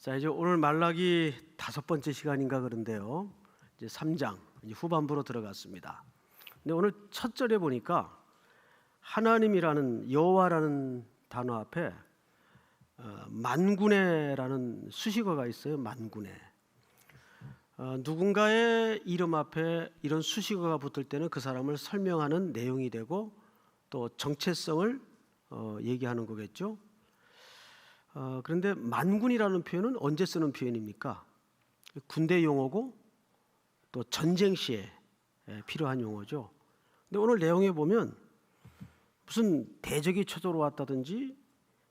자, 이제 오늘 말라기 5번째 시간인가 그런데요. 이제 3장 이제 후반부로 들어갔습니다. 근데 오늘 첫 절에 보니까 하나님이라는 여호와라는 단어 앞에 만군의라는 수식어가 있어요. 만군의. 누군가의 이름 앞에 이런 수식어가 붙을 때는 그 사람을 설명하는 내용이 되고 또 정체성을 얘기하는 거겠죠. 그런데 만군이라는 표현은 언제 쓰는 표현입니까? 군대 용어고 또 전쟁 시에 필요한 용어죠. 근데 오늘 내용에 보면 무슨 대적이 쳐들어왔다든지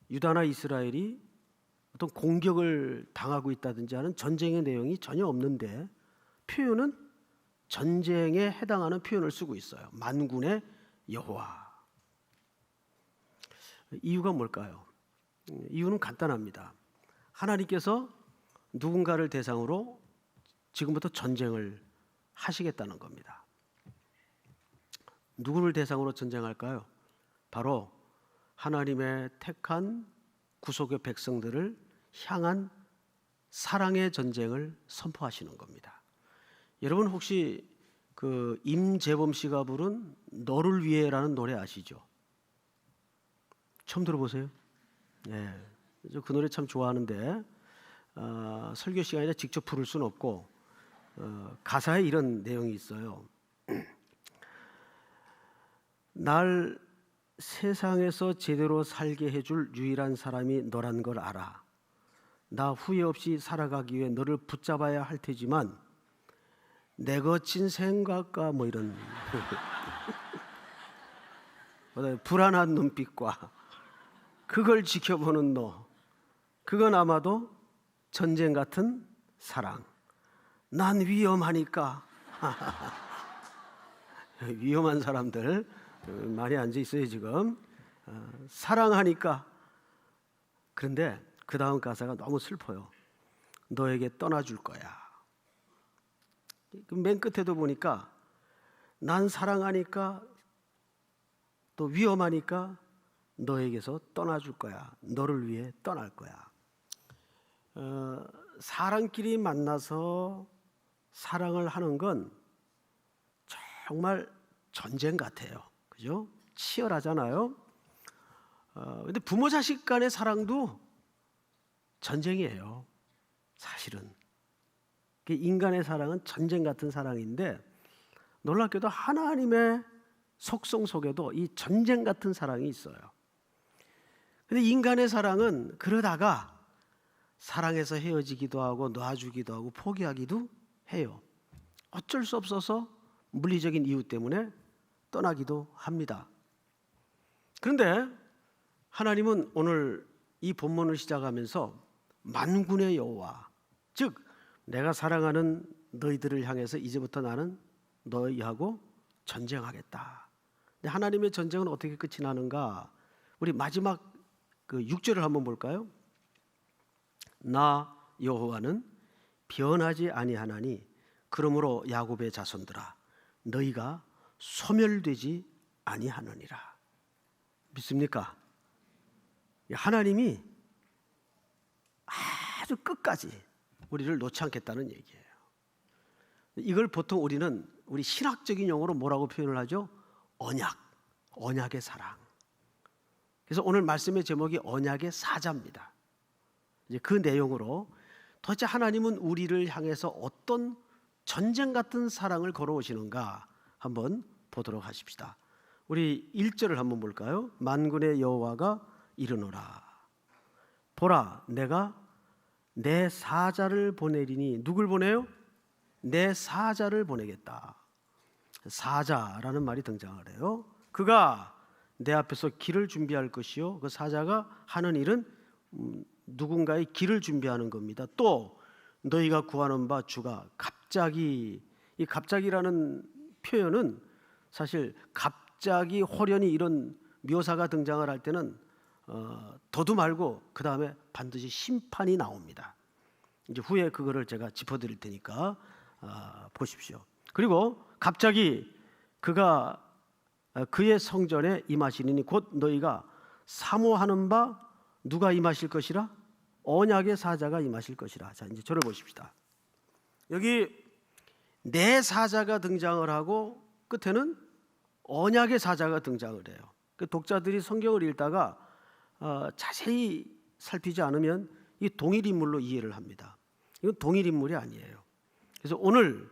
유다나 이스라엘이 어떤 공격을 당하고 있다든지 하는 전쟁의 내용이 전혀 없는데 표현은 전쟁에 해당하는 표현을 쓰고 있어요. 만군의 여호와. 이유가 뭘까요? 이유는 간단합니다. 하나님께서 누군가를 대상으로 지금부터 전쟁을 하시겠다는 겁니다. 누구를 대상으로 전쟁할까요? 바로 하나님의 택한 구속의 백성들을 향한 사랑의 전쟁을 선포하시는 겁니다. 여러분 혹시 그 임재범 씨가 부른 너를 위해라는 노래 아시죠? 처음 들어보세요? 네, 그 노래 참 좋아하는데 설교 시간에 직접 부를 수는 없고 가사에 이런 내용이 있어요. 날 세상에서 제대로 살게 해줄 유일한 사람이 너란 걸 알아. 나 후회 없이 살아가기 위해 너를 붙잡아야 할 테지만 내 거친 생각과 뭐 이런 불안한 눈빛과 그걸 지켜보는 너, 그건 아마도 전쟁 같은 사랑. 난 위험하니까. 위험한 사람들 많이 앉아 있어요 지금. 사랑하니까. 그런데 그 다음 가사가 너무 슬퍼요. 너에게 떠나줄 거야. 맨 끝에도 보니까 난 사랑하니까 또 위험하니까 너에게서 떠나줄 거야. 너를 위해 떠날 거야. 사람끼리 만나서 사랑을 하는 건 정말 전쟁 같아요. 그죠? 치열하잖아요. 근데 부모 자식 간의 사랑도 전쟁이에요. 사실은. 인간의 사랑은 전쟁 같은 사랑인데 놀랍게도 하나님의 속성 속에도 이 전쟁 같은 사랑이 있어요. 근데 인간의 사랑은 그러다가 사랑해서 헤어지기도 하고 놔주기도 하고 포기하기도 해요. 어쩔 수 없어서 물리적인 이유 때문에 떠나기도 합니다. 그런데 하나님은 오늘 이 본문을 시작하면서 만군의 여호와, 즉 내가 사랑하는 너희들을 향해서 이제부터 나는 너희하고 전쟁하겠다. 근데 하나님의 전쟁은 어떻게 끝이 나는가? 우리 마지막 그 6절을 한번 볼까요? 나 여호와는 변하지 아니하나니 그러므로 야곱의 자손들아 너희가 소멸되지 아니하느니라. 믿습니까? 하나님이 아주 끝까지 우리를 놓지 않겠다는 얘기예요. 이걸 보통 우리 신학적인 용어로 뭐라고 표현을 하죠? 언약의 사랑. 그래서 오늘 말씀의 제목이 언약의 사자입니다. 이제 그 내용으로 도대체 하나님은 우리를 향해서 어떤 전쟁 같은 사랑을 걸어오시는가 한번 보도록 하십시다. 우리 1절을 한번 볼까요? 만군의 여호와가 이르노라. 보라, 내가 내 사자를 보내리니. 누굴 보내요? 내 사자를 보내겠다. 사자라는 말이 등장을 해요. 그가 내 앞에서 길을 준비할 것이요. 그 사자가 하는 일은 누군가의 길을 준비하는 겁니다. 또 너희가 구하는 바 주가 갑자기, 이 갑자기라는 표현은 사실 갑자기 호련히 이런 묘사가 등장을 할 때는 더도 말고 그 다음에 반드시 심판이 나옵니다. 이제 후에 그거를 제가 짚어드릴 테니까 보십시오. 그리고 갑자기 그가 그의 성전에 임하시리니 곧 너희가 사모하는 바 누가 임하실 것이라? 언약의 사자가 임하실 것이라. 자, 이제 저를 보십시다. 여기 내 사자가 등장을 하고 끝에는 언약의 사자가 등장을 해요. 그 독자들이 성경을 읽다가 자세히 살피지 않으면 이 동일 인물로 이해를 합니다. 이건 동일 인물이 아니에요. 그래서 오늘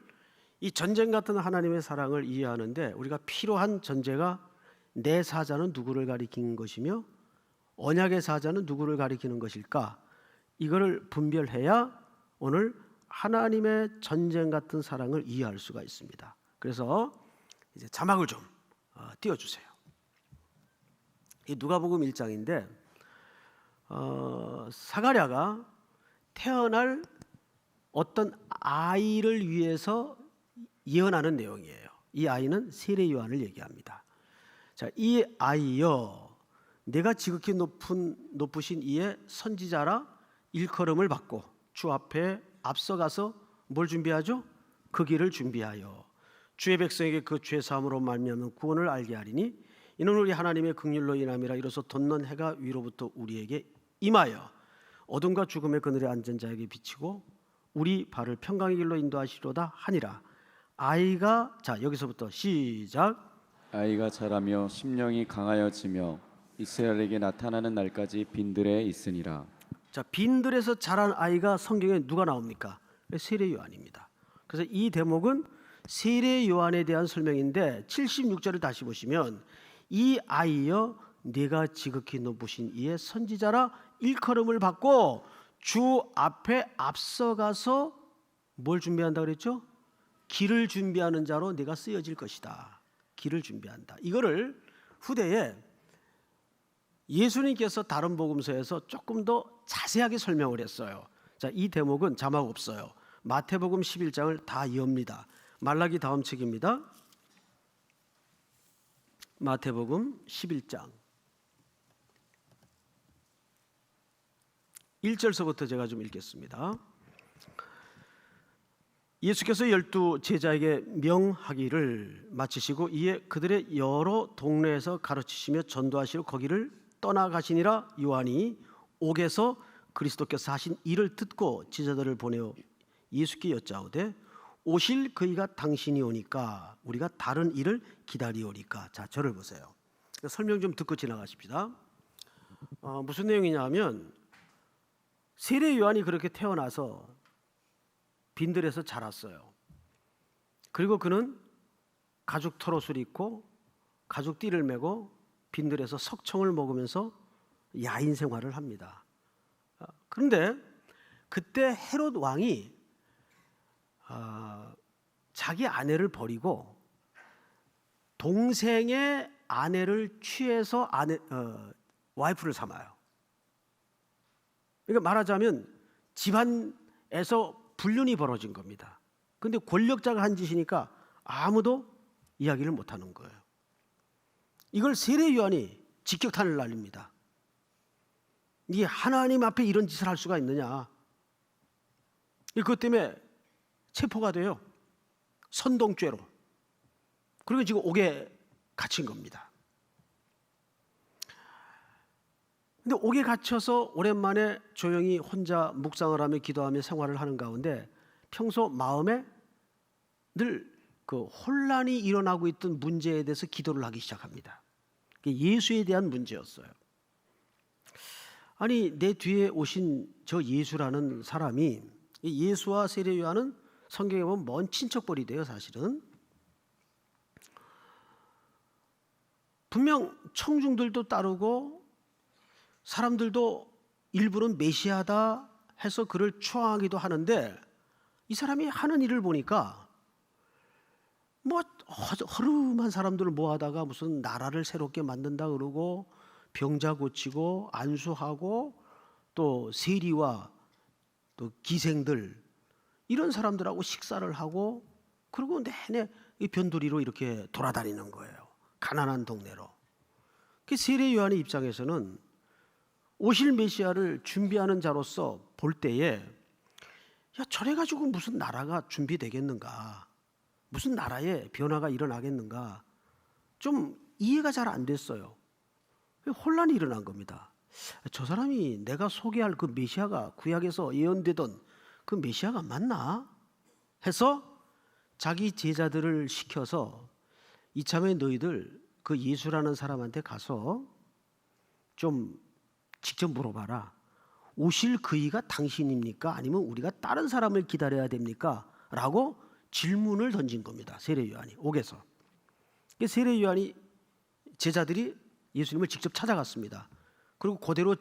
이 전쟁 같은 하나님의 사랑을 이해하는데 우리가 필요한 전제가 내 사자는 누구를 가리키는 것이며 언약의 사자는 누구를 가리키는 것일까? 이거를 분별해야 오늘 하나님의 전쟁 같은 사랑을 이해할 수가 있습니다. 그래서 이제 자막을 좀 띄워주세요. 이 누가복음 1장인데 사가랴가 태어날 어떤 아이를 위해서 예언하는 내용이에요. 이 아이는 세례 요한을 얘기합니다. 자, 이 아이여 내가 지극히 높으신 이의 선지자라 일컬음을 받고 주 앞에 앞서가서 뭘 준비하죠? 그 길을 준비하여 주의 백성에게 그 죄 사함으로 말미암는 구원을 알게 하리니 이는 우리 하나님의 긍휼로 인함이라. 이로써 돋는 해가 위로부터 우리에게 임하여 어둠과 죽음의 그늘에 앉은 자에게 비치고 우리 발을 평강의 길로 인도하시로다 하니라. 아이가, 자 여기서부터 시작. 아이가 자라며 심령이 강하여지며 이스라엘에게 나타나는 날까지 빈들에 있으니라. 자, 빈들에서 자란 아이가 성경에 누가 나옵니까? 세례 요한입니다. 그래서 이 대목은 세례 요한에 대한 설명인데 76절을 다시 보시면 이 아이여 네가 지극히 높으신 이의 선지자라 일컬음을 받고 주 앞에 앞서가서 뭘 준비한다 그랬죠? 길을 준비하는 자로 네가 쓰여질 것이다. 길을 준비한다. 이거를 후대에 예수님께서 다른 복음서에서 조금 더 자세하게 설명을 했어요. 자, 이 대목은 자막 없어요. 마태복음 11장을 다 이어옵니다. 말라기 다음 책입니다. 마태복음 11장 1절서부터 제가 좀 읽겠습니다. 예수께서 12 제자에게 명하기를 마치시고 이에 그들의 여러 동네에서 가르치시며 전도하시러 거기를 떠나가시니라. 요한이 옥에서 그리스도께서 하신 일을 듣고 제자들을 보내어 예수께 여짜오되 오실 그이가 당신이 오니까 우리가 다른 일을 기다리오리까. 자, 저를 보세요. 설명 좀 듣고 지나가십시다. 무슨 내용이냐 하면 세례 요한이 그렇게 태어나서 빈들에서 자랐어요. 그리고 그는 가죽 털옷을 입고 가죽 띠를 메고 빈들에서 석청을 먹으면서 야인 생활을 합니다. 그런데 그때 헤롯 왕이 자기 아내를 버리고 동생의 아내를 취해서 와이프를 삼아요. 그러니까 말하자면 집안에서 불륜이 벌어진 겁니다. 그런데 권력자가 한 짓이니까 아무도 이야기를 못하는 거예요. 이걸 세례 요한이 직격탄을 날립니다. 이게 하나님 앞에 이런 짓을 할 수가 있느냐. 그것 때문에 체포가 돼요. 선동죄로. 그리고 지금 옥에 갇힌 겁니다. 근데 옥에 갇혀서 오랜만에 조용히 혼자 묵상을 하며 기도하며 생활을 하는 가운데 평소 마음에 늘 그 혼란이 일어나고 있던 문제에 대해서 기도를 하기 시작합니다. 예수에 대한 문제였어요. 아니, 내 뒤에 오신 저 예수라는 사람이, 예수와 세례 요한은 성경에 보면 먼 친척벌이 돼요. 사실은 분명 청중들도 따르고 사람들도 일부는 메시아다 해서 그를 추앙하기도 하는데 이 사람이 하는 일을 보니까 뭐 허름한 사람들을 모아다가 무슨 나라를 새롭게 만든다 그러고 병자 고치고 안수하고 또 세리와 또 기생들 이런 사람들하고 식사를 하고 그리고 내내 이 변두리로 이렇게 돌아다니는 거예요. 가난한 동네로. 그 세례 요한의 입장에서는 오실 메시아를 준비하는 자로서 볼 때에 야, 저래 가지고 무슨 나라가 준비되겠는가? 무슨 나라에 변화가 일어나겠는가? 좀 이해가 잘 안 됐어요. 혼란이 일어난 겁니다. 저 사람이 내가 소개할 그 메시아가 구약에서 예언되던 그 메시아가 맞나? 해서 자기 제자들을 시켜서 이참에 너희들 그 예수라는 사람한테 가서 좀 직접 물어봐라. 오실 그이가 당신입니까? 아니면 우리가 다른 사람을 기다려야 됩니까? 라고 질문을 던진 겁니다. 세례 요한이 옥에서. 세례 요한이 제자들이 예수님을 직접 찾아갔습니다. 그리고 그대로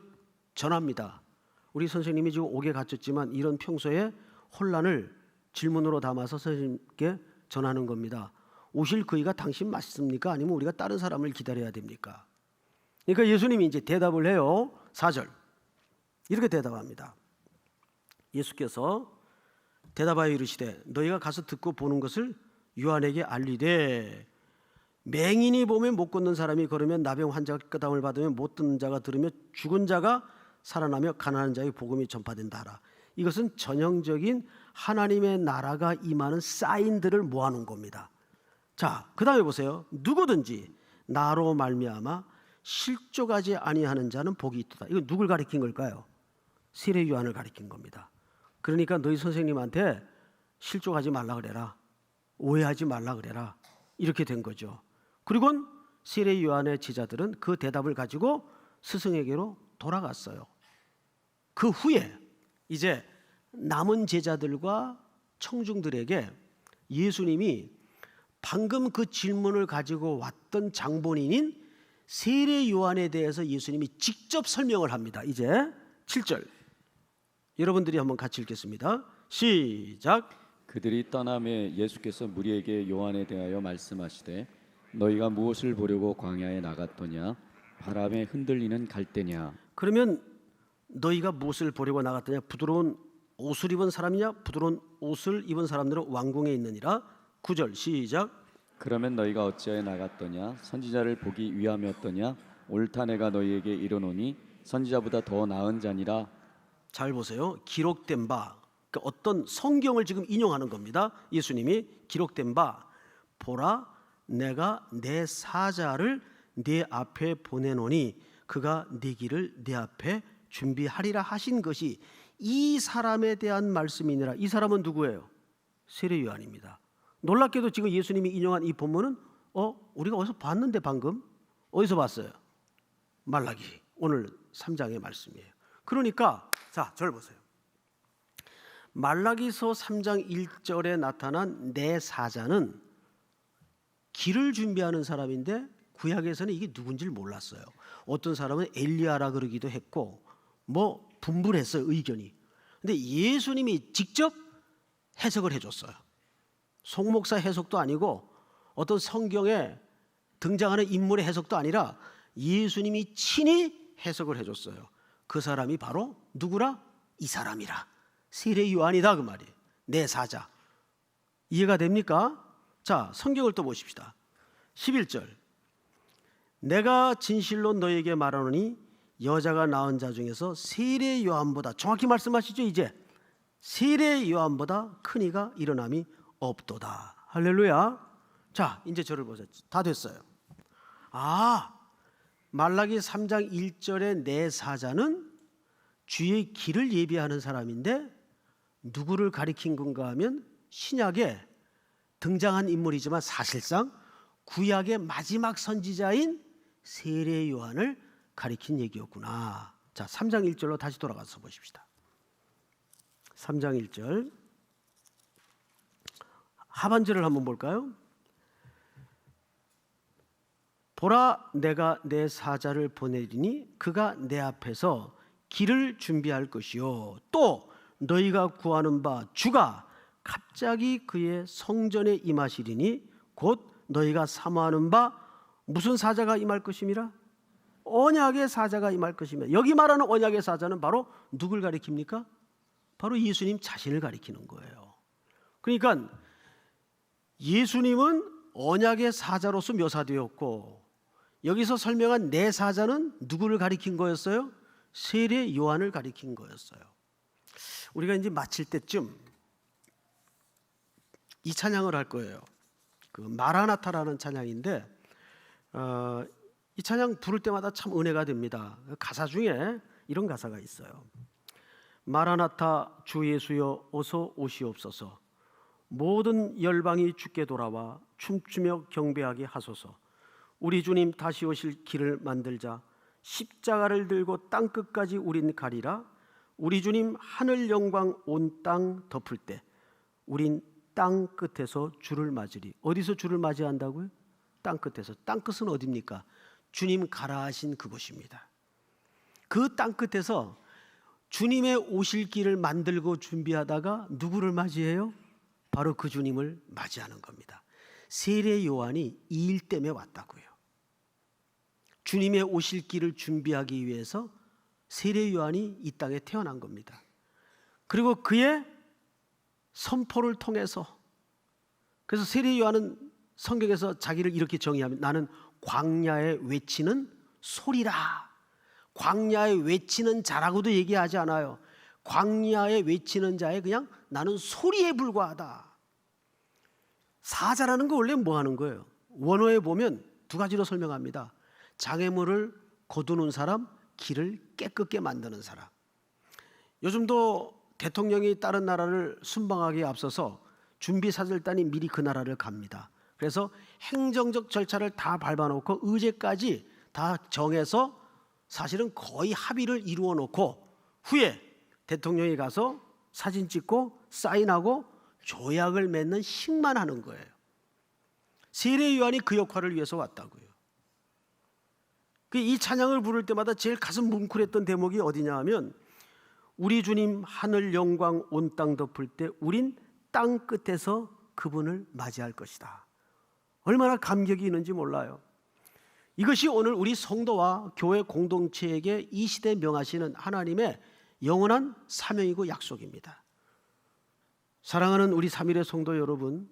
전합니다. 우리 선생님이 지금 옥에 갇혔지만 이런 평소에 혼란을 질문으로 담아서 선생님께 전하는 겁니다. 오실 그이가 당신 맞습니까? 아니면 우리가 다른 사람을 기다려야 됩니까? 그러니까 예수님이 이제 대답을 해요. 4절 이렇게 대답합니다. 예수께서 대답하여 이르시되 너희가 가서 듣고 보는 것을 요한에게 알리되 맹인이 보면 못 걷는 사람이 걸으면 나병 환자가 깨달음을 받으면 못 듣는 자가 들으며 죽은 자가 살아나며 가난한 자의 복음이 전파된다 하라. 이것은 전형적인 하나님의 나라가 임하는 사인들을 모아놓은 겁니다. 자, 그 다음에 보세요. 누구든지 나로 말미암아 실족하지 아니하는 자는 복이 있도다. 이거 누굴 가리킨 걸까요? 세례 요한을 가리킨 겁니다. 그러니까 너희 선생님한테 실족하지 말라 그래라, 오해하지 말라 그래라, 이렇게 된 거죠. 그리고 세례 요한의 제자들은 그 대답을 가지고 스승에게로 돌아갔어요. 그 후에 이제 남은 제자들과 청중들에게 예수님이 방금 그 질문을 가지고 왔던 장본인인 세례 요한에 대해서 예수님이 직접 설명을 합니다. 이제 7절 여러분들이 한번 같이 읽겠습니다. 시작. 그들이 떠나매 예수께서 무리에게 요한에 대하여 말씀하시되 너희가 무엇을 보려고 광야에 나갔더냐? 바람에 흔들리는 갈대냐? 그러면 너희가 무엇을 보려고 나갔더냐? 부드러운 옷을 입은 사람이냐? 부드러운 옷을 입은 사람들은 왕궁에 있느니라. 9절 시작. 그러면 너희가 어찌하여 나갔더냐? 선지자를 보기 위함이었더냐? 옳다 내가 너희에게 이르노니 선지자보다 더 나은 자니라. 잘 보세요. 기록된 바, 그러니까 어떤 성경을 지금 인용하는 겁니다. 예수님이 기록된 바 보라 내가 내 사자를 네 앞에 보내노니 그가 네 길을 네 앞에 준비하리라 하신 것이 이 사람에 대한 말씀이니라. 이 사람은 누구예요? 세례 요한입니다. 놀랍게도 지금 예수님이 인용한 이 본문은 우리가 어디서 봤는데 방금 어디서 봤어요? 말라기 오늘 3장의 말씀이에요. 그러니까 자, 저를 보세요. 말라기서 3장 1절에 나타난 내 사자는 길을 준비하는 사람인데 구약에서는 이게 누군지를 몰랐어요. 어떤 사람은 엘리야라 그러기도 했고 뭐 분분했어요, 의견이. 근데 예수님이 직접 해석을 해줬어요. 송목사 해석도 아니고 어떤 성경에 등장하는 인물의 해석도 아니라 예수님이 친히 해석을 해줬어요. 그 사람이 바로 누구라? 이 사람이라. 세례 요한이다 그 말이에요. 내 사자. 이해가 됩니까? 자, 성경을 또 보십시다. 11절 내가 진실로 너에게 말하노니 여자가 낳은 자 중에서 세례 요한보다, 정확히 말씀하시죠. 이제 세례 요한보다 큰 이가 일어남이 없도다. 할렐루야. 자, 이제 저를 보세요. 다 됐어요. 말라기 3장 1절의 내 사자는 주의 길을 예비하는 사람인데 누구를 가리킨 건가 하면 신약에 등장한 인물이지만 사실상 구약의 마지막 선지자인 세례 요한을 가리킨 얘기였구나. 자, 3장 1절로 다시 돌아가서 보십시다. 3장 1절 하반절을 한번 볼까요? 보라 내가 내 사자를 보내리니 그가 내 앞에서 길을 준비할 것이요 또 너희가 구하는 바 주가 갑자기 그의 성전에 임하시리니 곧 너희가 사모하는 바 무슨 사자가 임할 것임이라? 언약의 사자가 임할 것이며, 여기 말하는 언약의 사자는 바로 누굴 가리킵니까? 바로 예수님 자신을 가리키는 거예요. 그러니까 예수님은 언약의 사자로서 묘사되었고 여기서 설명한 내 사자는 누구를 가리킨 거였어요? 세례 요한을 가리킨 거였어요. 우리가 이제 마칠 때쯤 이 찬양을 할 거예요. 그 마라나타라는 찬양인데 이 찬양 부를 때마다 참 은혜가 됩니다. 가사 중에 이런 가사가 있어요. 마라나타 주 예수여 어서 오시옵소서. 모든 열방이 주께 돌아와 춤추며 경배하게 하소서. 우리 주님 다시 오실 길을 만들자. 십자가를 들고 땅끝까지 우린 가리라. 우리 주님 하늘 영광 온 땅 덮을 때 우린 땅 끝에서 주를 맞으리. 어디서 주를 맞이한다고요? 땅 끝에서. 땅 끝은 어디입니까? 주님 가라 하신 그곳입니다. 그 땅 끝에서 주님의 오실 길을 만들고 준비하다가 누구를 맞이해요? 바로 그 주님을 맞이하는 겁니다. 세례 요한이 이 일 때문에 왔다고요. 주님의 오실 길을 준비하기 위해서 세례 요한이 이 땅에 태어난 겁니다. 그리고 그의 선포를 통해서, 그래서 세례 요한은 성경에서 자기를 이렇게 정의하면 나는 광야에 외치는 소리라. 광야에 외치는 자라고도 얘기하지 않아요. 광야에 외치는 자에 그냥 나는 소리에 불과하다. 사자라는 거 원래 뭐 하는 거예요? 원어에 보면 두 가지로 설명합니다. 장애물을 거두는 사람, 길을 깨끗게 만드는 사람. 요즘도 대통령이 다른 나라를 순방하기에 앞서서 준비사절단이 미리 그 나라를 갑니다. 그래서 행정적 절차를 다 밟아놓고 의제까지 다 정해서 사실은 거의 합의를 이루어 놓고 후에 대통령이 가서 사진 찍고 사인하고 조약을 맺는 식만 하는 거예요. 세례 요한이 그 역할을 위해서 왔다고요. 이 찬양을 부를 때마다 제일 가슴 뭉클했던 대목이 어디냐 하면 우리 주님 하늘 영광 온 땅 덮을 때 우린 땅 끝에서 그분을 맞이할 것이다. 얼마나 감격이 있는지 몰라요. 이것이 오늘 우리 성도와 교회 공동체에게 이 시대에 명하시는 하나님의 영원한 사명이고 약속입니다. 사랑하는 우리 삼일의 성도 여러분,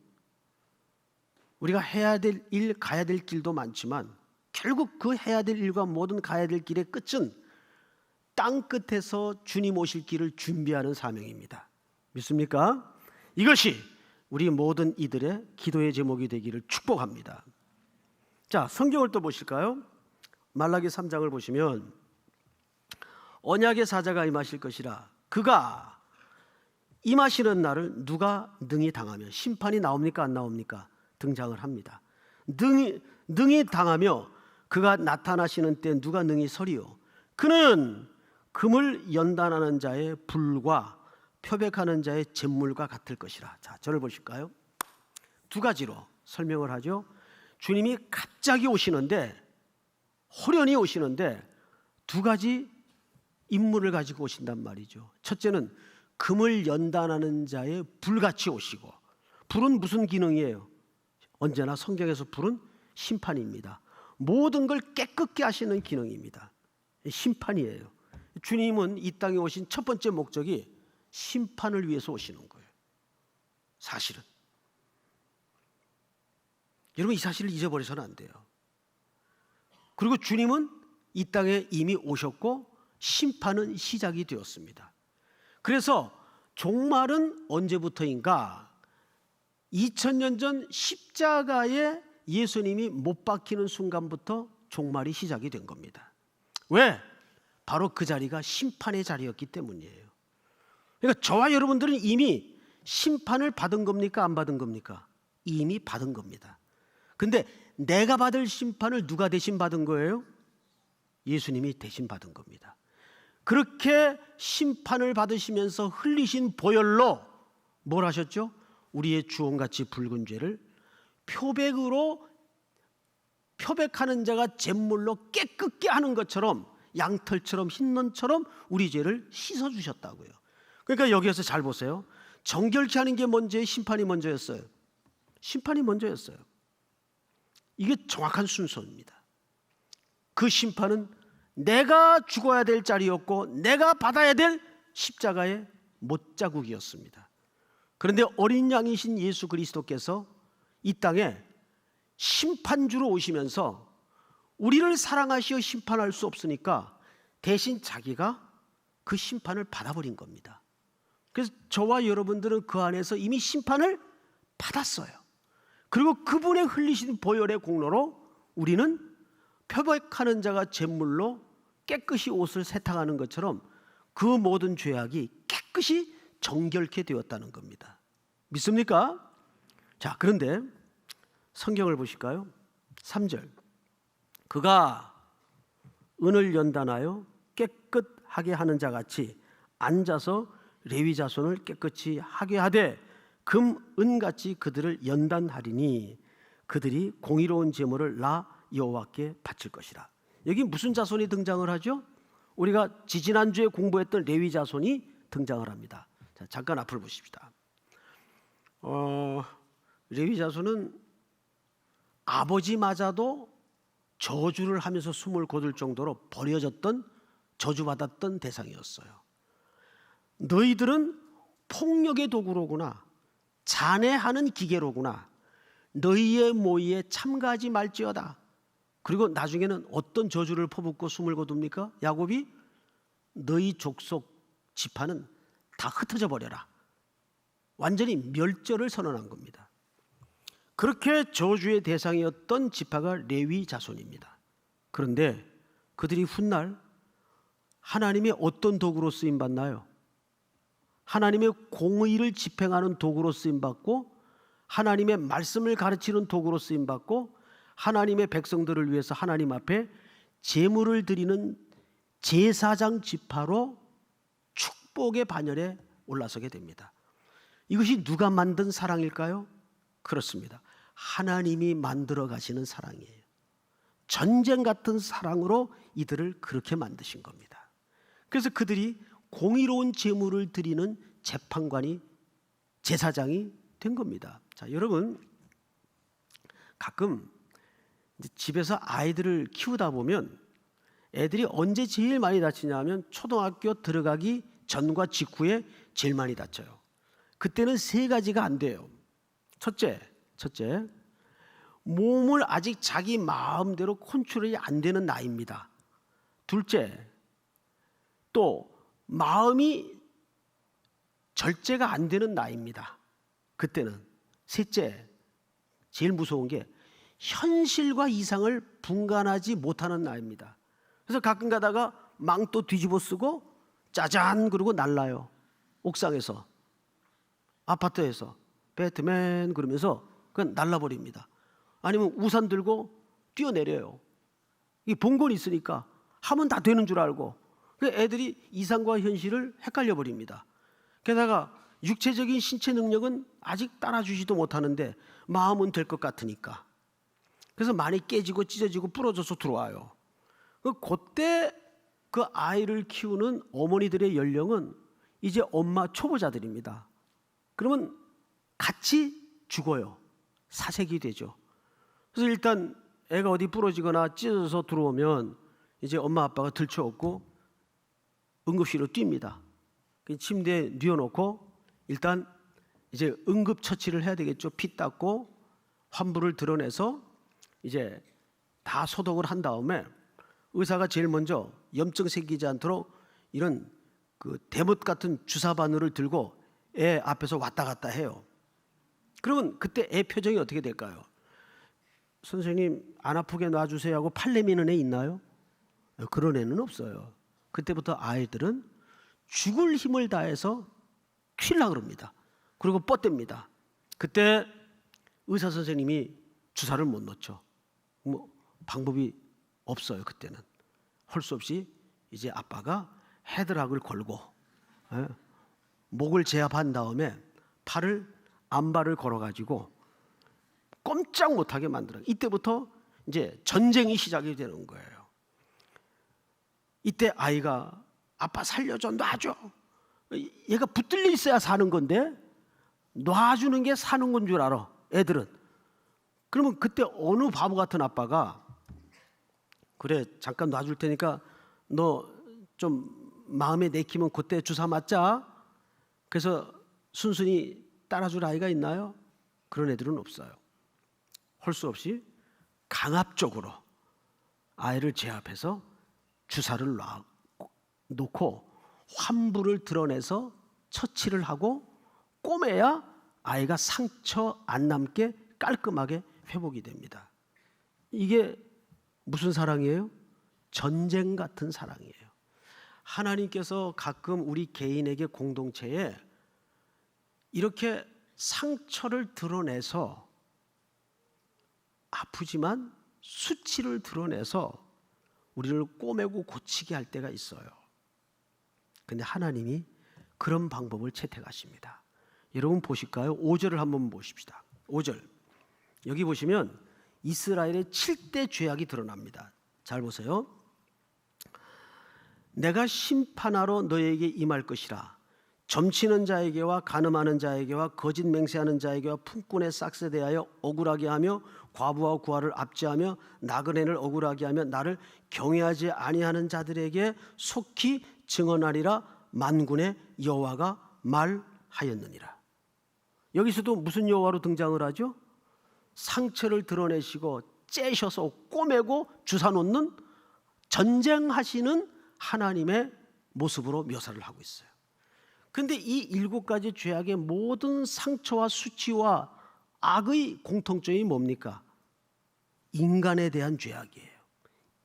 우리가 해야 될 일, 가야 될 길도 많지만 결국 그 해야 될 일과 모든 가야 될 길의 끝은 땅 끝에서 주님 오실 길을 준비하는 사명입니다. 믿습니까? 이것이 우리 모든 이들의 기도의 제목이 되기를 축복합니다. 자, 성경을 또 보실까요? 말라기 3장을 보시면 언약의 사자가 임하실 것이라. 그가 임하시는 날을 누가 능히 당하며, 심판이 나옵니까 안 나옵니까? 등장을 합니다. 능히 당하며 그가 나타나시는 때 누가 능히 서리요? 그는 금을 연단하는 자의 불과 표백하는 자의 잿물과 같을 것이라. 자, 저를 보실까요? 두 가지로 설명을 하죠. 주님이 갑자기 오시는데, 호련히 오시는데 두 가지 임무를 가지고 오신단 말이죠. 첫째는 금을 연단하는 자의 불같이 오시고, 불은 무슨 기능이에요? 언제나 성경에서 불은 심판입니다. 모든 걸 깨끗게 하시는 기능입니다. 심판이에요. 주님은 이 땅에 오신 첫 번째 목적이 심판을 위해서 오시는 거예요. 사실은 여러분, 이 사실을 잊어버려서는 안 돼요. 그리고 주님은 이 땅에 이미 오셨고 심판은 시작이 되었습니다. 그래서 종말은 언제부터인가? 2000년 전 십자가에 예수님이 못 박히는 순간부터 종말이 시작이 된 겁니다. 왜? 바로 그 자리가 심판의 자리였기 때문이에요. 그러니까 저와 여러분들은 이미 심판을 받은 겁니까? 안 받은 겁니까? 이미 받은 겁니다. 근데 내가 받을 심판을 누가 대신 받은 거예요? 예수님이 대신 받은 겁니다. 그렇게 심판을 받으시면서 흘리신 보혈로 뭘 하셨죠? 우리의 주홍같이 붉은 죄를 표백으로, 표백하는 자가 잿물로 깨끗게 하는 것처럼, 양털처럼 흰눈처럼 우리 죄를 씻어주셨다고요. 그러니까 여기에서 잘 보세요. 정결케 하는 게 먼저예요? 심판이 먼저였어요? 심판이 먼저였어요. 이게 정확한 순서입니다. 그 심판은 내가 죽어야 될 자리였고 내가 받아야 될 십자가의 못자국이었습니다. 그런데 어린 양이신 예수 그리스도께서 이 땅에 심판주로 오시면서 우리를 사랑하시어 심판할 수 없으니까 대신 자기가 그 심판을 받아버린 겁니다. 그래서 저와 여러분들은 그 안에서 이미 심판을 받았어요. 그리고 그분의 흘리신 보혈의 공로로 우리는 표백하는 자가 제물로 깨끗이 옷을 세탁하는 것처럼 그 모든 죄악이 깨끗이 정결케 되었다는 겁니다. 믿습니까? 자, 그런데 성경을 보실까요? 3절. 그가 은을 연단하여 깨끗하게 하는 자 같이 앉아서 레위 자손을 깨끗이 하게 하되 금, 은같이 그들을 연단하리니 그들이 공의로운 제물을 나 여호와께 바칠 것이라. 여기 무슨 자손이 등장을 하죠? 우리가 지지난주에 공부했던 레위 자손이 등장을 합니다. 자, 잠깐 앞을 보십시다. 레위 자손은 아버지마저도 저주를 하면서 숨을 거둘 정도로 버려졌던, 저주받았던 대상이었어요. 너희들은 폭력의 도구로구나, 잔해하는 기계로구나, 너희의 모의에 참가하지 말지어다. 그리고 나중에는 어떤 저주를 퍼붓고 숨을 거둡니까? 야곱이 너희 족속 지파는 다 흩어져 버려라. 완전히 멸절을 선언한 겁니다. 그렇게 저주의 대상이었던 지파가 레위 자손입니다. 그런데 그들이 훗날 하나님의 어떤 도구로 쓰임 받나요? 하나님의 공의를 집행하는 도구로 쓰임 받고, 하나님의 말씀을 가르치는 도구로 쓰임 받고, 하나님의 백성들을 위해서 하나님 앞에 제물을 드리는 제사장 지파로 축복의 반열에 올라서게 됩니다. 이것이 누가 만든 사랑일까요? 그렇습니다. 하나님이 만들어 가시는 사랑이에요. 전쟁 같은 사랑으로 이들을 그렇게 만드신 겁니다. 그래서 그들이 공의로운 제물을 드리는 재판관이, 제사장이 된 겁니다. 자, 여러분, 가끔 집에서 아이들을 키우다 보면 애들이 언제 제일 많이 다치냐면 초등학교 들어가기 전과 직후에 제일 많이 다쳐요. 그때는 세 가지가 안 돼요. 첫째, 몸을 아직 자기 마음대로 컨트롤이 안 되는 나이입니다. 둘째, 또 마음이 절제가 안 되는 나이입니다. 그때는. 셋째, 제일 무서운 게 현실과 이상을 분간하지 못하는 나이입니다. 그래서 가끔 가다가 망토 뒤집어 쓰고 짜잔 그러고 날라요. 옥상에서, 아파트에서 배트맨 그러면서 그냥 날라버립니다. 아니면 우산 들고 뛰어내려요. 이 본권이 있으니까 하면 다 되는 줄 알고 애들이 이상과 현실을 헷갈려 버립니다. 게다가 육체적인 신체 능력은 아직 따라주지도 못하는데 마음은 될 것 같으니까. 그래서 많이 깨지고 찢어지고 부러져서 들어와요. 그때 그 아이를 키우는 어머니들의 연령은 이제 엄마 초보자들입니다. 그러면 같이 죽어요. 사색이 되죠. 그래서 일단 애가 어디 부러지거나 찢어져서 들어오면 이제 엄마 아빠가 들쳐업고 응급실로 뜁니다. 침대에 뉘어놓고 일단 이제 응급처치를 해야 되겠죠. 피 닦고 환부를 드러내서 이제 다 소독을 한 다음에 의사가 제일 먼저 염증 생기지 않도록 이런 그 대못 같은 주사 바늘을 들고 애 앞에서 왔다 갔다 해요. 그러면 그때 애 표정이 어떻게 될까요? 선생님 안 아프게 놔주세요 하고 팔 내미는 애 있나요? 그런 애는 없어요. 그때부터 아이들은 죽을 힘을 다해서 퀼라 그럽니다. 그리고 뻗댑니다. 그때 의사 선생님이 주사를 못 놓죠. 뭐 방법이 없어요. 그때는 할 수 없이 이제 아빠가 헤드락을 걸고 목을 제압한 다음에 팔을 안발을 걸어가지고 꼼짝 못하게 만들어요. 이때부터 이제 전쟁이 시작이 되는 거예요. 이때 아이가 아빠 살려줘, 놔줘. 얘가 붙들려 있어야 사는 건데 놔주는 게 사는 건 줄 알아, 애들은. 그러면 그때 어느 바보 같은 아빠가 그래 잠깐 놔줄 테니까 너 좀 마음에 내키면 그때 주사 맞자. 그래서 순순히 따라줄 아이가 있나요? 그런 애들은 없어요. 할 수 없이 강압적으로 아이를 제압해서 주사를 놓고 환부를 드러내서 처치를 하고 꼬매야 아이가 상처 안 남게 깔끔하게 회복이 됩니다. 이게 무슨 사랑이에요? 전쟁 같은 사랑이에요. 하나님께서 가끔 우리 개인에게 공동체에 이렇게 상처를 드러내서 아프지만 수치를 드러내서 우리를 꼬매고 고치게 할 때가 있어요. 근데 하나님이 그런 방법을 채택하십니다. 여러분 보실까요? 5절을 한번 보십시다. 5절. 여기 보시면 이스라엘의 7대 죄악이 드러납니다. 잘 보세요. 내가 심판하러 너에게 임할 것이라. 점치는 자에게와 간음하는 자에게와 거짓 맹세하는 자에게와 품꾼의 싹스에 대하여 억울하게 하며 과부와 구하를 압제하며 나그네를 억울하게 하며 나를 경외하지 아니하는 자들에게 속히 증언하리라. 만군의 여호와가 말하였느니라. 여기서도 무슨 여호와로 등장을 하죠? 상처를 드러내시고 째셔서 꼬매고 주사 놓는 전쟁하시는 하나님의 모습으로 묘사를 하고 있어요. 그런데 이 7가지 죄악의 모든 상처와 수치와 악의 공통점이 뭡니까? 인간에 대한 죄악이에요.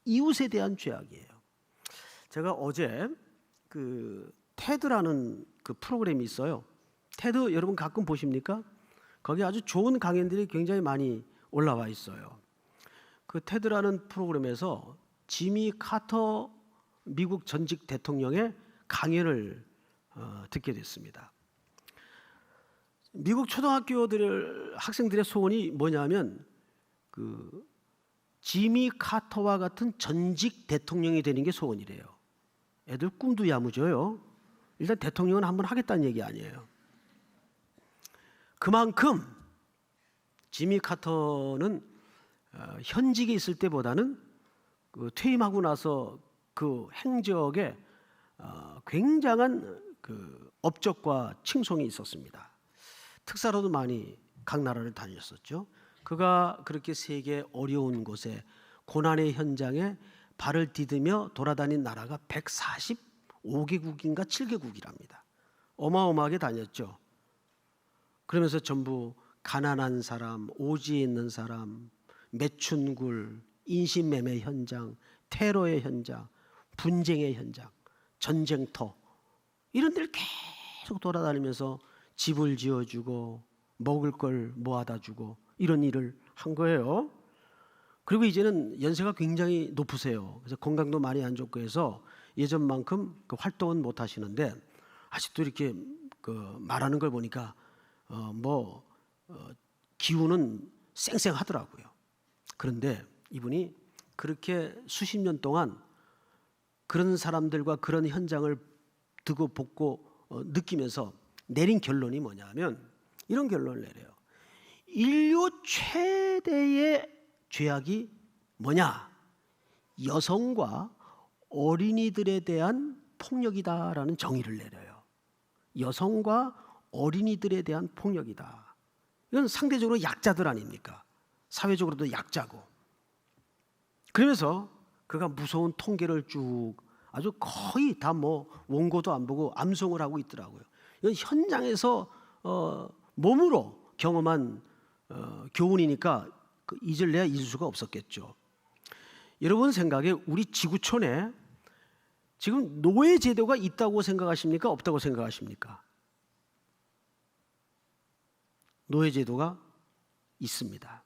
이웃에 대한 죄악이에요. 제가 어제 테드라는 그 프로그램이 있어요. 테드 여러분 가끔 보십니까? 거기 아주 좋은 강연들이 굉장히 많이 올라와 있어요. 그 테드라는 프로그램에서 지미 카터 미국 전직 대통령의 강연을 듣게 됐습니다. 미국 초등학교들 학생들의 소원이 뭐냐면 그 지미 카터와 같은 전직 대통령이 되는 게 소원이래요. 애들 꿈도 야무져요. 일단 대통령은 한번 하겠다는 얘기 아니에요. 그만큼 지미 카터는 현직에 있을 때보다는 그 퇴임하고 나서 그 행적에 굉장한 그 업적과 칭송이 있었습니다. 특사로도 많이 각 나라를 다녔었죠. 그가 그렇게 세계 어려운 곳에 고난의 현장에 발을 디디며 돌아다닌 나라가 145개국인가 7개국이랍니다. 어마어마하게 다녔죠. 그러면서 전부 가난한 사람, 오지에 있는 사람, 매춘굴, 인신매매 현장, 테러의 현장, 분쟁의 현장, 전쟁터 이런 데를 계속 돌아다니면서 집을 지어주고 먹을 걸 모아다 주고 이런 일을 한 거예요. 그리고 이제는 연세가 굉장히 높으세요. 그래서 건강도 많이 안 좋고 해서 예전만큼 그 활동은 못 하시는데 아직도 이렇게 그 말하는 걸 보니까 기운은 쌩쌩하더라고요. 그런데 이분이 그렇게 수십 년 동안 그런 사람들과 그런 현장을 두고 볶고 느끼면서 내린 결론이 뭐냐면 이런 결론을 내려요. 인류 최대의 죄악이 뭐냐? 여성과 어린이들에 대한 폭력이다라는 정의를 내려요. 여성과 어린이들에 대한 폭력이다. 이건 상대적으로 약자들 아닙니까? 사회적으로도 약자고. 그러면서 그가 무서운 통계를 쭉 아주 거의 다 원고도 안 보고 암송을 하고 있더라고요. 이건 현장에서 몸으로 경험한 교훈이니까 잊을래야 잊을 수가 없었겠죠. 여러분 생각에 우리 지구촌에 지금 노예 제도가 있다고 생각하십니까? 없다고 생각하십니까? 노예 제도가 있습니다.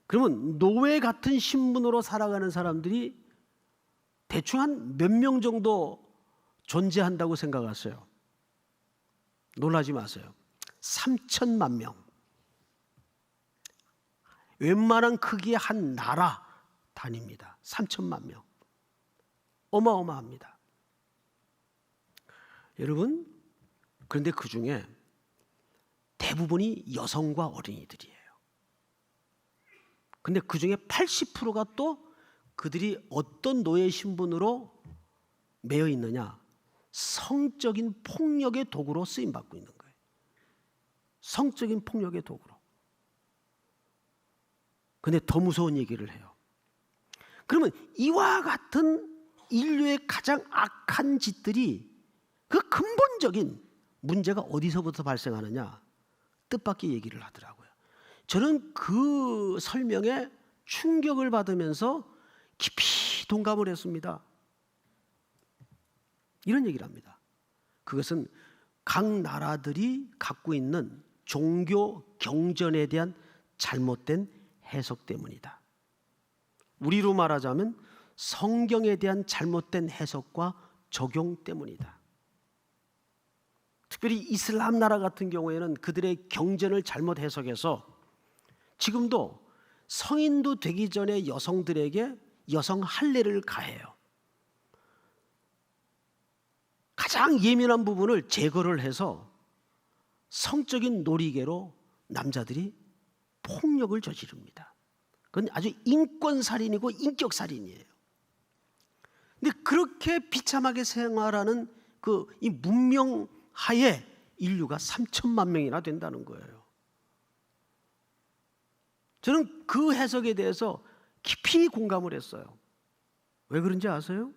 그러면 노예 같은 신분으로 살아가는 사람들이 대충 한 몇 명 정도 존재한다고 생각하세요? 놀라지 마세요. 3천만 명. 웬만한 크기의 한 나라 단위입니다. 3천만 명. 어마어마합니다. 여러분, 그런데 그 중에 대부분이 여성과 어린이들이에요. 근데 그 중에 80%가 또 그들이 어떤 노예 신분으로 매여 있느냐? 성적인 폭력의 도구로 쓰임받고 있는 거예요. 성적인 폭력의 도구로. 근데 더 무서운 얘기를 해요. 그러면 이와 같은 인류의 가장 악한 짓들이 그 근본적인 문제가 어디서부터 발생하느냐? 뜻밖의 얘기를 하더라고요. 저는 그 설명에 충격을 받으면서 깊이 동감을 했습니다. 이런 얘기를 합니다. 그것은 각 나라들이 갖고 있는 종교 경전에 대한 잘못된 해석 때문이다. 우리로 말하자면 성경에 대한 잘못된 해석과 적용 때문이다. 특별히 이슬람 나라 같은 경우에는 그들의 경전을 잘못 해석해서 지금도 성인도 되기 전에 여성들에게 여성 할례를 가해요. 가장 예민한 부분을 제거를 해서 성적인 놀이개로 남자들이 폭력을 저지릅니다. 그건 아주 인권살인이고 인격살인이에요. 근데 그렇게 비참하게 생활하는 이 문명 하에 인류가 3천만 명이나 된다는 거예요. 저는 그 해석에 대해서 깊이 공감을 했어요. 왜 그런지 아세요?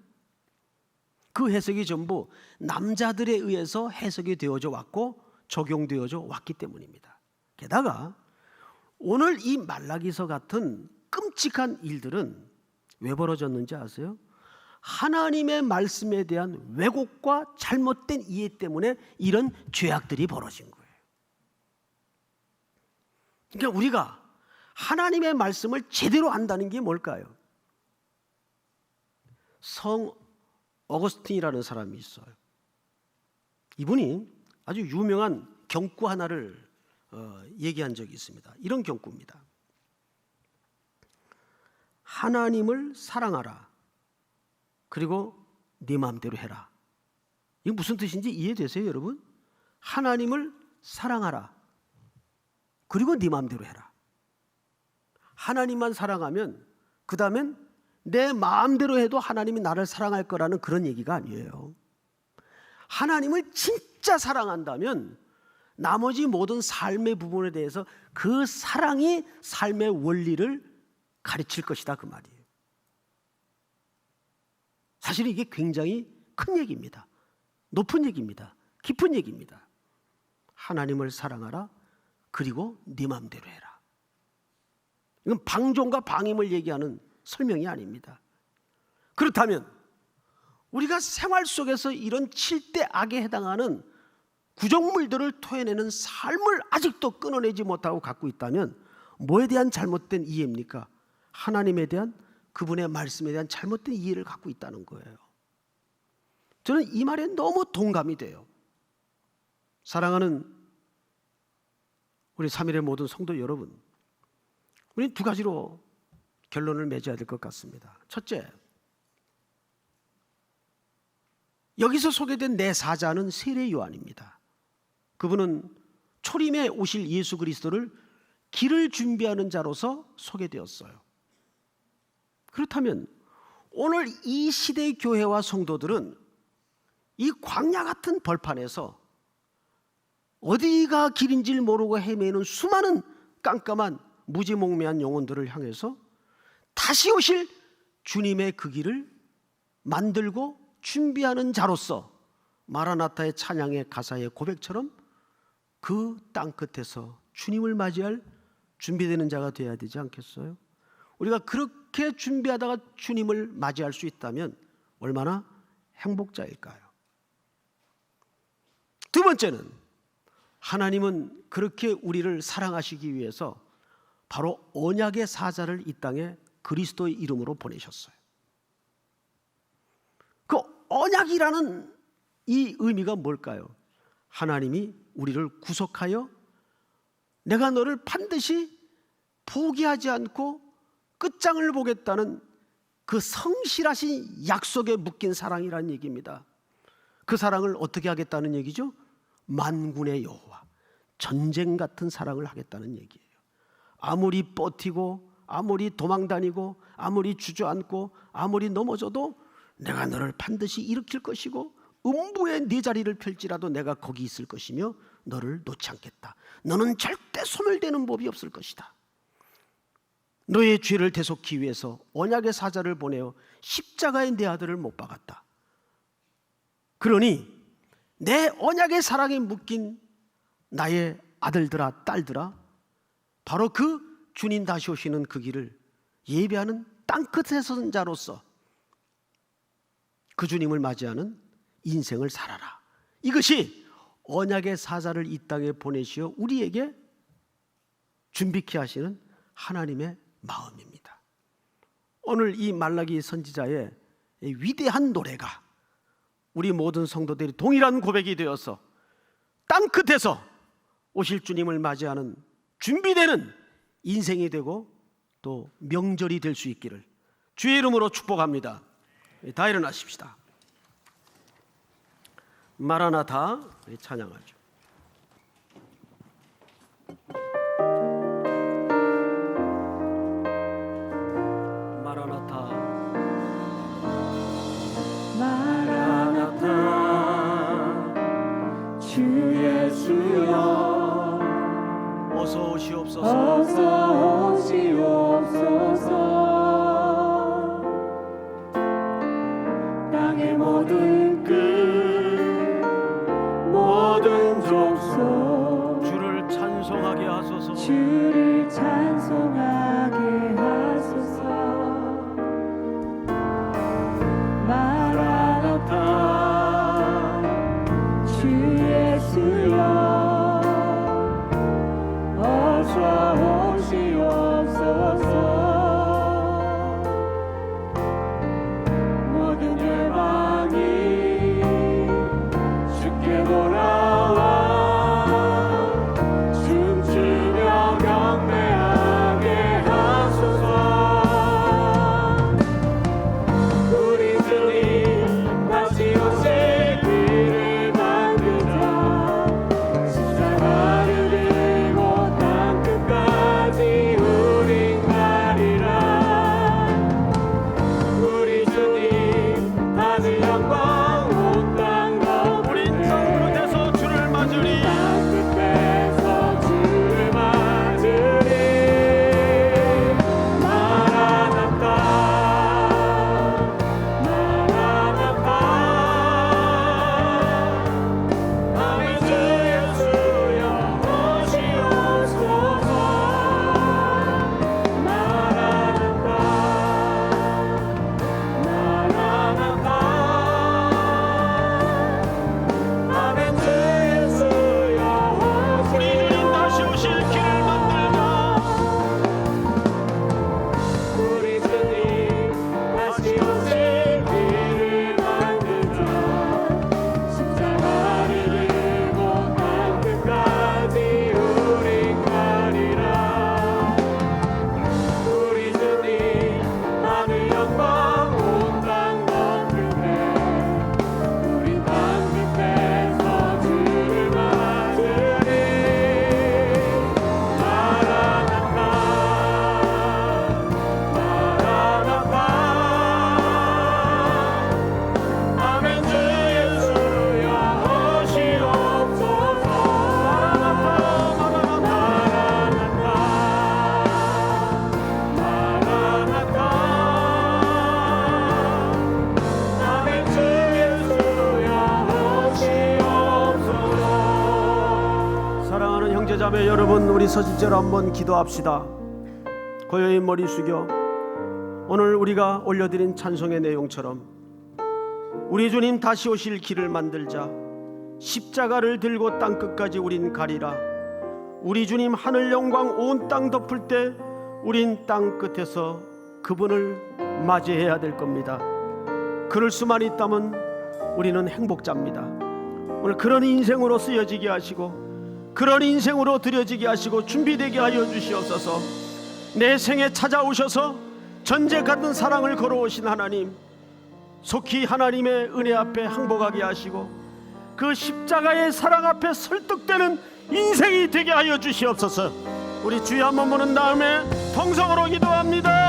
그 해석이 전부 남자들에 의해서 해석이 되어져 왔고 적용되어져 왔기 때문입니다. 게다가 오늘 이 말라기서 같은 끔찍한 일들은 왜 벌어졌는지 아세요? 하나님의 말씀에 대한 왜곡과 잘못된 이해 때문에 이런 죄악들이 벌어진 거예요. 그러니까 우리가 하나님의 말씀을 제대로 안다는 게 뭘까요? 성 어거스틴이라는 사람이 있어요. 이분이 아주 유명한 경구 하나를 얘기한 적이 있습니다. 이런 경구입니다. 하나님을 사랑하라. 그리고 네 마음대로 해라. 이게 무슨 뜻인지 이해되세요, 여러분? 하나님을 사랑하라. 그리고 네 마음대로 해라. 하나님만 사랑하면 그 다음엔 내 마음대로 해도 하나님이 나를 사랑할 거라는 그런 얘기가 아니에요. 하나님을 진짜 사랑한다면 나머지 모든 삶의 부분에 대해서 그 사랑이 삶의 원리를 가르칠 것이다, 그 말이에요. 사실 이게 굉장히 큰 얘기입니다. 높은 얘기입니다. 깊은 얘기입니다. 하나님을 사랑하라. 그리고 네 마음대로 해라. 이건 방종과 방임을 얘기하는 설명이 아닙니다. 그렇다면 우리가 생활 속에서 이런 7대 악에 해당하는 구정물들을 토해내는 삶을 아직도 끊어내지 못하고 갖고 있다면 뭐에 대한 잘못된 이해입니까? 하나님에 대한, 그분의 말씀에 대한 잘못된 이해를 갖고 있다는 거예요. 저는 이 말에 너무 동감이 돼요. 사랑하는 우리 3일의 모든 성도 여러분, 우리 두 가지로 결론을 맺어야 될 것 같습니다. 첫째, 여기서 소개된 내 사자는 세례 요한입니다. 그분은 초림에 오실 예수 그리스도를 길을 준비하는 자로서 소개되었어요. 그렇다면 오늘 이 시대의 교회와 성도들은 이 광야 같은 벌판에서 어디가 길인지를 모르고 헤매는 수많은 깜깜한 무지몽매한 영혼들을 향해서 다시 오실 주님의 그 길을 만들고 준비하는 자로서 마라나타의 찬양의 가사의 고백처럼 그 땅끝에서 주님을 맞이할 준비되는 자가 되어야 되지 않겠어요? 우리가 그렇게 준비하다가 주님을 맞이할 수 있다면 얼마나 행복자일까요? 두 번째는 하나님은 그렇게 우리를 사랑하시기 위해서 바로 언약의 사자를 이 땅에 그리스도의 이름으로 보내셨어요. 그 언약이라는 이 의미가 뭘까요? 하나님이 우리를 구속하여 내가 너를 반드시 포기하지 않고 끝장을 보겠다는 그 성실하신 약속에 묶인 사랑이라는 얘기입니다. 그 사랑을 어떻게 하겠다는 얘기죠? 만군의 여호와, 전쟁 같은 사랑을 하겠다는 얘기예요. 아무리 버티고 아무리 도망다니고 아무리 주저앉고 아무리 넘어져도 내가 너를 반드시 일으킬 것이고 음부에 네 자리를 펼지라도 내가 거기 있을 것이며 너를 놓지 않겠다. 너는 절대 소멸되는 법이 없을 것이다. 너의 죄를 대속하기 위해서 언약의 사자를 보내어 십자가에 내 아들을 못 박았다. 그러니 내 언약의 사랑에 묶인 나의 아들들아 딸들아, 바로 그 주님 다시 오시는 그 길을 예배하는 땅끝에 선 자로서 그 주님을 맞이하는 인생을 살아라. 이것이 언약의 사자를 이 땅에 보내시어 우리에게 준비케 하시는 하나님의 마음입니다. 오늘 이 말라기 선지자의 위대한 노래가 우리 모든 성도들이 동일한 고백이 되어서 땅끝에서 오실 주님을 맞이하는 준비되는 인생이 되고 또 명절이 될 수 있기를 주의 이름으로 축복합니다. 다 일어나십시다. 마라나타 찬양하죠. 마라나타 마라나타 주 예수여 어서 오시옵소서. 어서 오시옵소서. 땅의 모든 끝 모든 족속 주를 찬송하게 하소서. 주를 찬송하게 하소서. 마라나타 주 예수여 어서 오시옵소서. 모든 열방이 주께 돌아와 춤추며 경배하게 하소서. 우리 주님 다시 오실 길을 만들자. 십자가를 들고 땅끝까지 우린 가리라. 우리 주님 하늘 영광 온 땅 우린 땅끝에서 주를 맞으리. 땅끝에서 주를 맞으리. 마라나타 마라나타 아멘 주 예수여 오시옵소서. 마라나타 마라나타 아멘 주 예수여 우리 주님 다시 오실 길을 만들자. 우리 주님 다시 오실 길을 만들자. 십자가를 들고 땅끝까지 우린 가리라. 우리 주님 하늘 영광 온 땅 덮으네. 우리 땅끝에서 주를 맞으리. 마라나타 마라나타 아멘 주 예수여 오시옵소서. 마라나타 마라나타 아멘 주 예수여 오시옵소서. 사랑하는 형제자매 여러분, 우리 서집제로 한번 기도합시다. 고요히 머리 숙여 오늘 우리가 올려드린 찬송의 내용처럼 우리 주님 다시 오실 길을 만들자. 십자가를 들고 땅끝까지 우린 가리라. 우리 주님 하늘 영광 온 땅 덮을 때 우린 땅끝에서 그분을 맞이해야 될 겁니다. 그럴 수만 있다면 우리는 행복자입니다. 오늘 그런 인생으로 쓰여지게 하시고 그런 인생으로 드려지게 하시고 준비되게 하여 주시옵소서. 내 생에 찾아오셔서 전제 같은 사랑을 걸어오신 하나님, 속히 하나님의 은혜 앞에 항복하게 하시고 그 십자가의 사랑 앞에 설득되는 인생이 되게 하여 주시옵소서. 우리 주여 한번 보는 다음에 통성으로 기도합니다.